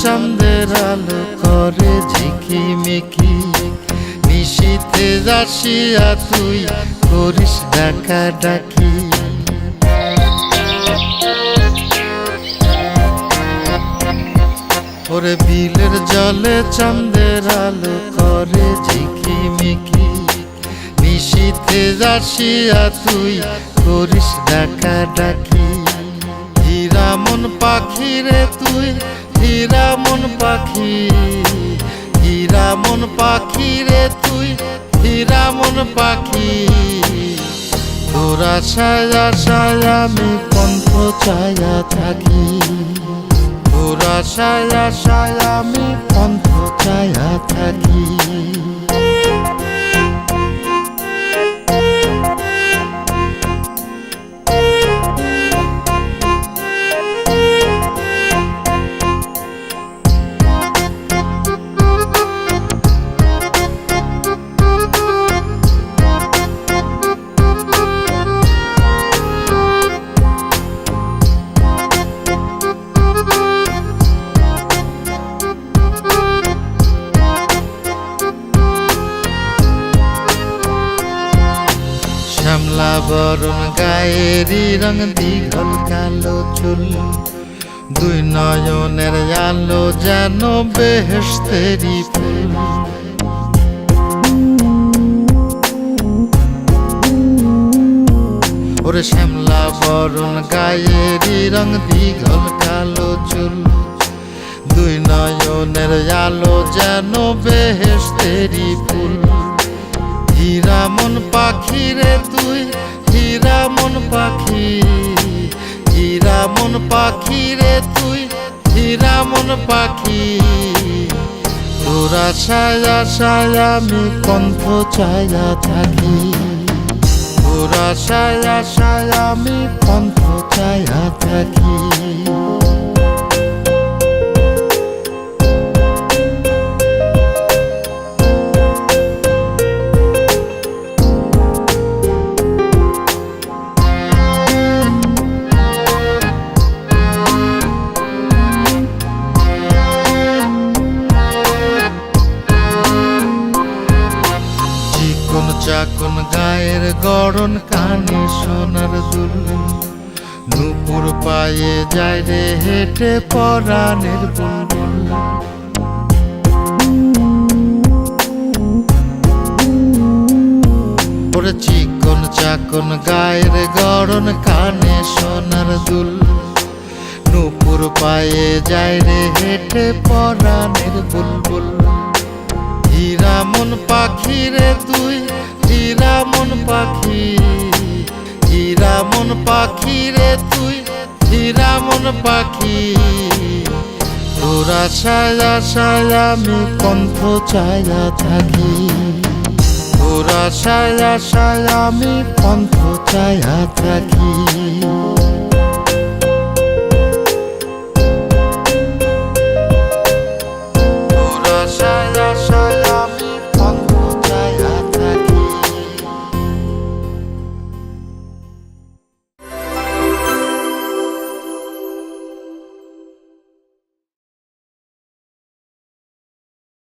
চাঁদের আলো করে ঝিকিমিকি, নিশীথে আসিয়া তুই করিস ডাকাডাকি। ওরে বিলের জলে চাঁদের আলো করে ঝিকিমিকি, নিশীথে আসিয়া তুই করিস ডাকাডাকি। হীরা মন পাখি রে তুই, হীরা মন পাখি, হীরা মন পাখি রে তুই, হীরা মন পাখি। তোর আশায় আশায় আমি পন্থ চায়া থাকি, তোর আশায় আশায় আমি পন্থ চায়া থাকি। শ্যামলা বরণ গায়েরই রং, দীঘল কালো চুল, দুই নয়নের আলো যেন বেহেশতেরি ফুল। ওরে শ্যামলা বরণ গায়েরই রং, দীঘল কালো চুল, দুই নয়নের আলো যেন বেহেশতেরি ফুল। হীরা মন পাখি রে তুই, হীরা মন পাখি, হীরা মন পাখি রে তুই, হীরা মন পাখি। তোর আশায় আশায় আমি পন্থ চায়া থাকি, তোর আশায় আশায় আমি পন্থ চায়া থাকি। চাকন গায়ের গড়ন, কানে সোনার দুল, নুপুর পায়ে যায় রে হেঁটে পরাণের বুলবুল। ওরে চিকন চাকন গায়ের গড়ন, কানে সোনার দুল, নুপুর পায়ে যায় রে হেঁটে পরাণের বুলবুল। হীরা মন পাখি রে তুই, হীরা মন পাখি, হীরা মন পাখি রে তুই, হীরা মন পাখি। তোর আশায় আশায় আমি পন্থ চায়া থাকি, তোর আশায় আশায় আমি পন্থ চায়া থাকি।